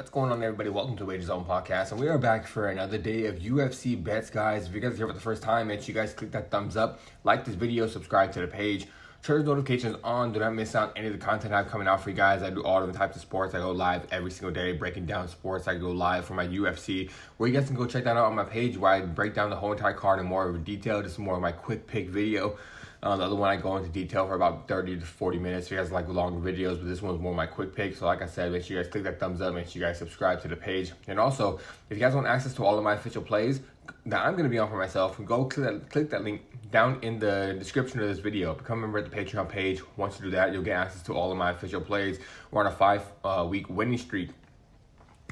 What's going on, everybody? Welcome to Wager Zone Podcast, and we are back for another day of UFC bets, guys. If you guys are here for the first time, make sure you guys click that thumbs up, like this video, subscribe to the page, turn those notifications on. Do not miss out any of the content I have coming out for you guys. I do all different types of sports. I go live every single day breaking down sports. I go live for my UFC, where you guys can go check that out on my page, where I break down the whole entire card in more of detail. This is more of my quick pick video. The other one I go into detail for about 30 to 40 minutes. If you guys like longer videos, but this one's more my quick pick. So like I said, make sure you guys click that thumbs up. Make sure you guys subscribe to the page. And also, if you guys want access to all of my official plays that I'm going to be on for myself, go click that link down in the description of this video. Become a member at the Patreon page. Once you do that, you'll get access to all of my official plays. We're on a 5-week winning streak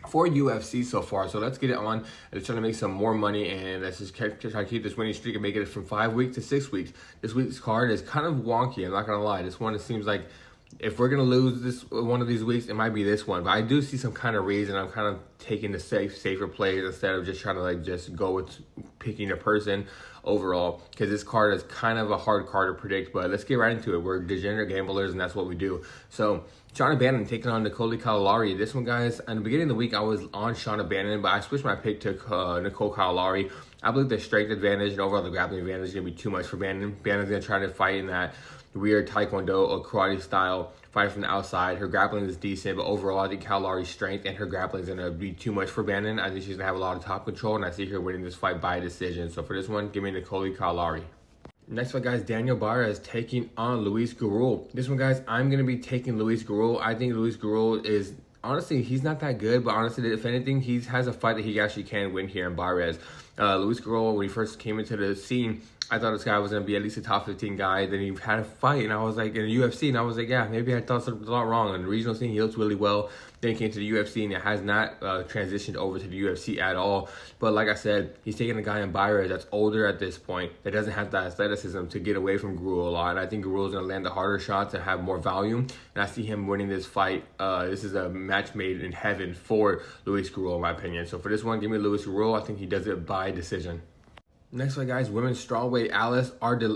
for UFC so far, so let's get it on. Let's try to make some more money, and let's just try to keep this winning streak and make it from 5 weeks to 6 weeks. This week's card is kind of wonky, I'm not gonna lie. This one, it seems like if we're gonna lose this one of these weeks, it might be this one. But I do see some kind of reason. I'm kind of taking the safer plays instead of just trying to just go with picking a person overall, because this card is kind of a hard card to predict. But let's get right into it. We're degenerate gamblers, and that's what we do. So Shauna Bannon taking on Nicole Kalari. This one, guys, in the beginning of the week, I was on Shauna Bannon, but I switched my pick to Nicole Kalari. I believe the strength advantage and overall the grappling advantage is going to be too much for Bannon. Bannon's going to try to fight in that weird Taekwondo or karate style, fight from the outside. Her grappling is decent, but overall, I think Kalari's strength and her grappling is going to be too much for Bannon. I think she's going to have a lot of top control, and I see her winning this fight by decision. So for this one, give me Nicole Kalari. Next one, guys, Daniel Barras taking on Luis Gurul. This one, guys, I'm going to be taking Luis Gurul. I think Luis Gurul is, honestly, he's not that good, but honestly, if anything, he has a fight that he actually can win here in Barras. Luis Gurul, when he first came into the scene, I thought this guy was going to be at least a top 15 guy. Then he had a fight, and I was like, in the UFC, and I was like, yeah, maybe I thought something a lot wrong. On the regional scene, he looks really well. Then he came to the UFC, and it has not transitioned over to the UFC at all. But like I said, he's taking a guy in Barras that's older at this point, that doesn't have the athleticism to get away from Gurul a lot. And I think Gurul is going to land the harder shots and have more volume. And I see him winning this fight. This is a match made in heaven for Luis Gurul, in my opinion. So for this one, give me Luis Gurul. I think he does it by decision. Next one, guys, women's strawweight Alice Ardeleon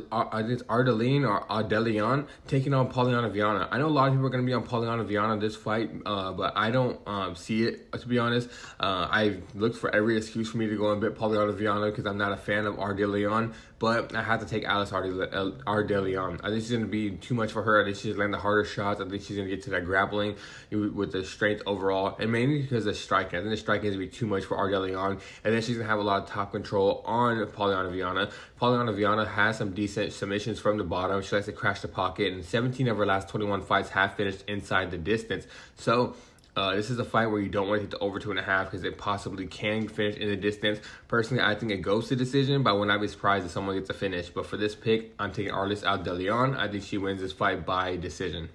taking on Pauliana Viana. I know a lot of people are going to be on Pauliana Viana this fight, but I don't see it, to be honest. I've looked for every excuse for me to go and bet Pauliana Viana because I'm not a fan of Ardeleon, but I have to take Alice Ardeleon. I think she's going to be too much for her. I think she's going to land the harder shots. I think she's going to get to that grappling with the strength overall, and mainly because of striking. I think the striking is going to be too much for Ardeleon, and then she's going to have a lot of top control on Pauliana Viana. Pauliana Viana has some decent submissions from the bottom. She likes to crash the pocket, and 17 of her last 21 fights have finished inside the distance. So this is a fight where you don't want to hit the over 2.5 because it possibly can finish in the distance. Personally, I think it goes to decision, but I would not be surprised if someone gets a finish. But for this pick, I'm taking Alice Ardeleon. I think she wins this fight by decision.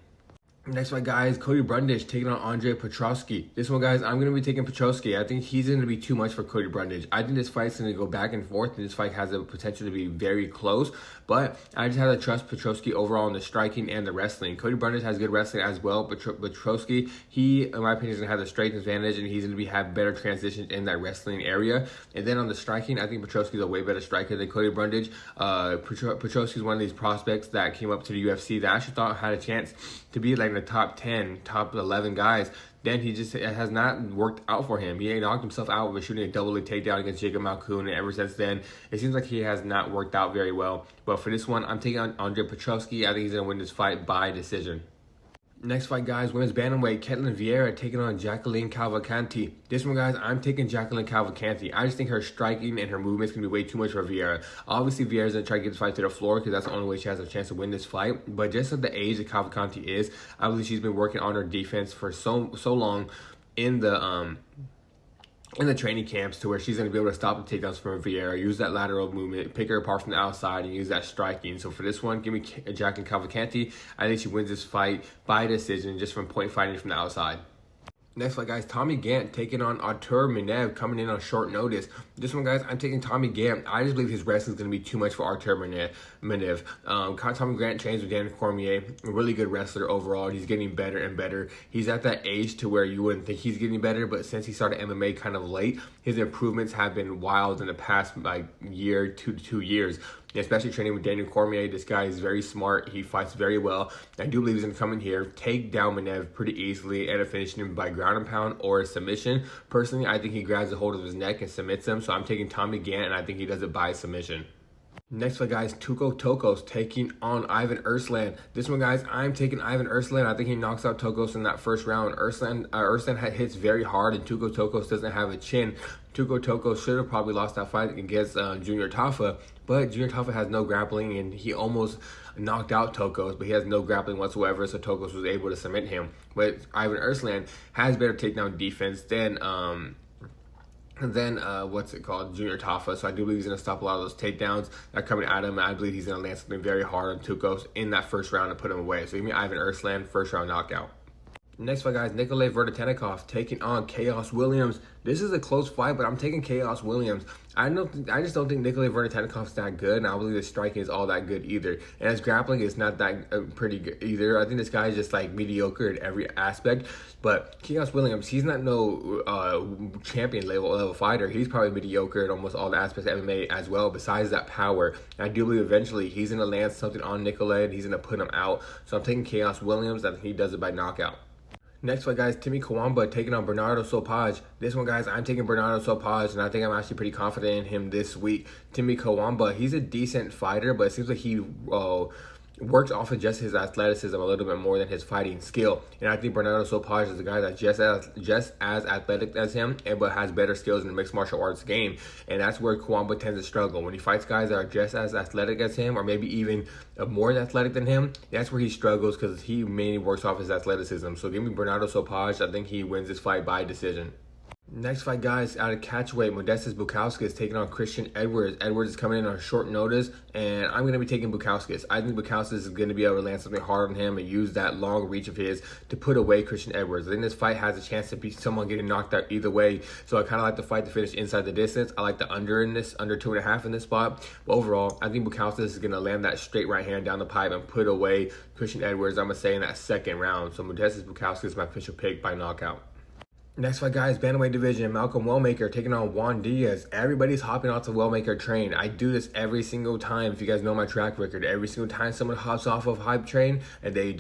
Next one, guys, Cody Brundage taking on Andre Petroski. This one, guys, I'm going to be taking Petroski. I think he's going to be too much for Cody Brundage. I think this fight's going to go back and forth, and this fight has the potential to be very close. But I just have to trust Petroski overall in the striking and the wrestling. Cody Brundage has good wrestling as well, but Petroski, he, in my opinion, is going to have the strength advantage, and he's going to have better transitions in that wrestling area. And then on the striking, I think Petroski is a way better striker than Cody Brundage. Petroski is one of these prospects that came up to the UFC that I actually thought had a chance to be like the top 10, top 11 guys. Then he just, it has not worked out for him. He knocked himself out with shooting a double leg takedown against Jacob Malkoun, and ever since then, it seems like he has not worked out very well. But for this one, I'm taking on Andre Petroski. I think he's going to win this fight by decision. Next fight, guys, women's bantamweight, Ketlin Vieira taking on Jacqueline Cavalcanti. This one, guys, I'm taking Jacqueline Cavalcanti. I just think her striking and her movement is going to be way too much for Vieira. Obviously, Vieira's going to try to get this fight to the floor because that's the only way she has a chance to win this fight. But just at the age that Cavalcanti is, I believe she's been working on her defense for so long in the training camps, to where she's going to be able to stop the takedowns from Vieira, use that lateral movement, pick her apart from the outside, and use that striking. So for this one, give me Jacqueline Cavalcanti. I think she wins this fight by decision just from point fighting from the outside. Next fight, guys, Tommy Gant taking on Artur Minev, coming in on short notice. This one, guys, I'm taking Tommy Gant. I just believe his wrestling is going to be too much for Artur Minev. Tommy Gant trains with Daniel Cormier, a really good wrestler overall. He's getting better and better. He's at that age to where you wouldn't think he's getting better, but since he started MMA kind of late, his improvements have been wild in the past year, 2 years. especially training with Daniel Cormier. This guy is very smart. He fights very well. I do believe he's going to come in here, take down Manev pretty easily, and finish him by ground and pound or a submission. Personally, I think he grabs a hold of his neck and submits him. So I'm taking Tommy Gant, and I think he does it by submission. Next one, guys, Tuco Tokos taking on Ivan Erslan. This one, guys, I'm taking Ivan Erslan. I think he knocks out Tokos in that first round. Erslan hits very hard, and Tuco Tokos doesn't have a chin. Tuco Tokos should have probably lost that fight against Junior Tafa, but Junior Tafa has no grappling, and he almost knocked out Tokos, but he has no grappling whatsoever, so Tokos was able to submit him. But Ivan Erslan has better takedown defense than Junior Tafa. So I do believe he's going to stop a lot of those takedowns that are coming at him. I believe he's going to land something very hard on Tukos in that first round and put him away. So give me Ivan Erslan, first round knockout. Next fight, guys, Nikolay Verdetenikov taking on Chaos Williams. This is a close fight, but I'm taking Chaos Williams. I just don't think Nikolay Verdetenikov is that good, and I don't believe his striking is all that good either. And his grappling is not that pretty good either. I think this guy is just like mediocre in every aspect. But Chaos Williams, he's not no champion level fighter. He's probably mediocre in almost all the aspects of MMA as well, besides that power. And I do believe eventually he's going to land something on Nikolay, and he's going to put him out. So I'm taking Chaos Williams. I think he does it by knockout. Next one, guys, Timmy Kawamba taking on Bernardo Sopaj. This one, guys, I'm taking Bernardo Sopaj, and I think I'm actually pretty confident in him this week. Timmy Kawamba, he's a decent fighter, but it seems like he works off of just his athleticism a little bit more than his fighting skill. And I think Bernardo Sopaj is a guy that's just as athletic as him, but has better skills in the mixed martial arts game. And that's where Kawamba tends to struggle. When he fights guys that are just as athletic as him, or maybe even more athletic than him, that's where he struggles because he mainly works off his athleticism. So give me Bernardo Sopaj. I think he wins this fight by decision. Next fight, guys, out of catchweight, Modestas Bukauskas taking on Christian Edwards. Edwards is coming in on short notice, and I'm going to be taking Bukauskas. I think Bukauskas is going to be able to land something hard on him and use that long reach of his to put away Christian Edwards. I think this fight has a chance to be someone getting knocked out either way, so I kind of like the fight to finish inside the distance. I like the under 2.5 in this spot. But overall, I think Bukauskas is going to land that straight right hand down the pipe and put away Christian Edwards, I'm going to say, in that second round. So Modestas Bukauskas is my official pick by knockout. Next fight, guys, bantamweight division, Malcolm Wellmaker taking on Juan Diaz. Everybody's hopping off the Wellmaker train. I do this every single time. If you guys know my track record, every single time someone hops off of hype train and they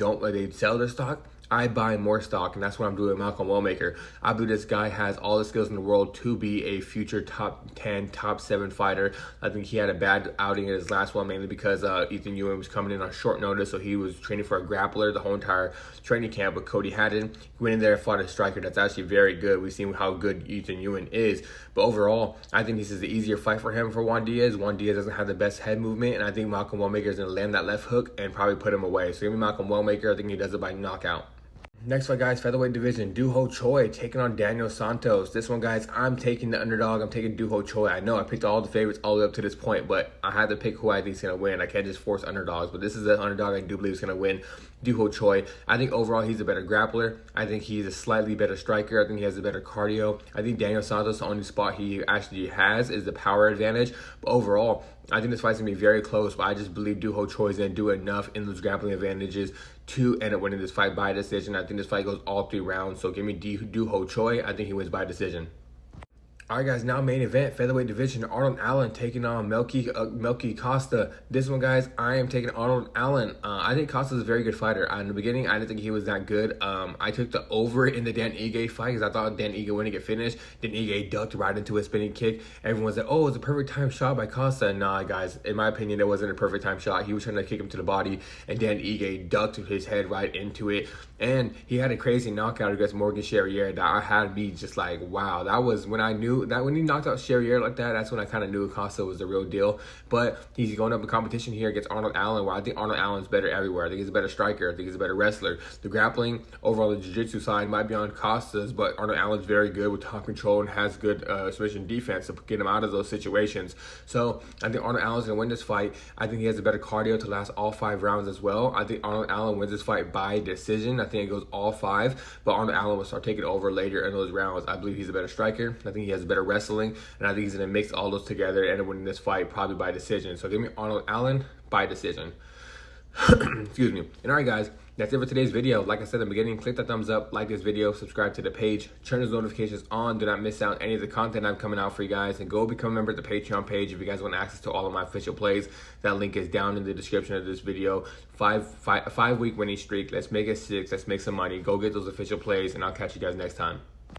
sell their stock, I buy more stock, and that's what I'm doing with Malcolm Wellmaker. I believe this guy has all the skills in the world to be a future top 10, top 7 fighter. I think he had a bad outing in his last one, mainly because Ethan Ewing was coming in on short notice, so he was training for a grappler the whole entire training camp, but Cody Haddon went in there and fought a striker that's actually very good. We've seen how good Ethan Ewing is, but overall, I think this is the easier fight for him for Juan Diaz. Juan Diaz doesn't have the best head movement, and I think Malcolm Wellmaker is going to land that left hook and probably put him away. So give me Malcolm Wellmaker. I think he does it by knockout. Next fight, guys, featherweight division, Doo Ho Choi taking on Daniel Santos. This one, guys, I'm taking the underdog. I'm taking Doo Ho Choi. I know I picked all the favorites all the way up to this point, but I had to pick who I think is going to win. I can't just force underdogs, but this is the underdog I do believe is going to win, Doo Ho Choi. I think overall he's a better grappler. I think he's a slightly better striker. I think he has a better cardio. I think Daniel Santos, the only spot he actually has is the power advantage. But overall, I think this fight's going to be very close, but I just believe Doo Ho Choi is going to do enough in those grappling advantages to end up winning this fight by decision. I think this fight goes all 3 rounds, so give me Doo Ho Choi. I think he wins by decision. All right, guys, now main event, featherweight division, Arnold Allen taking on Melky Costa. This one, guys, I am taking Arnold Allen. I think Costa's a very good fighter. In the beginning, I didn't think he was that good. I took the over in the Dan Ige fight because I thought Dan Ige wouldn't get finished. Dan Ige ducked right into a spinning kick. Everyone was like, oh, it's a perfect time shot by Costa. Nah, guys, in my opinion, it wasn't a perfect time shot. He was trying to kick him to the body, and Dan Ige ducked his head right into it. And he had a crazy knockout against Morgan Charrier that I had me just like, wow. That was when I knew that when he knocked out Charrier like that, that's when I kind of knew Costa was the real deal. But he's going up in competition here against Arnold Allen, where I think Arnold Allen's better everywhere. I think he's a better striker. I think he's a better wrestler. The grappling, overall, the jiu-jitsu side might be on Costa's, but Arnold Allen's very good with top control and has good submission defense to get him out of those situations. So I think Arnold Allen's going to win this fight. I think he has a better cardio to last all 5 rounds as well. I think Arnold Allen wins this fight by decision. I think it goes all 5, but Arnold Allen will start taking over later in those rounds. I believe he's a better striker. I think he has better wrestling, and I think he's going to mix all those together and winning this fight probably by decision. So give me Arnold Allen by decision. Excuse me. And all right, guys, That's it for today's video. Like I said in the beginning, click that thumbs up, like this video, subscribe to the page, turn those notifications on. Do not miss out any of the content I'm coming out for you guys. And go become a member of the Patreon page if you guys want access to all of my official plays. That link is down in the description of this video. Five-week winning streak. Let's make it 6. Let's make some money. Go get those official plays, and I'll catch you guys next time.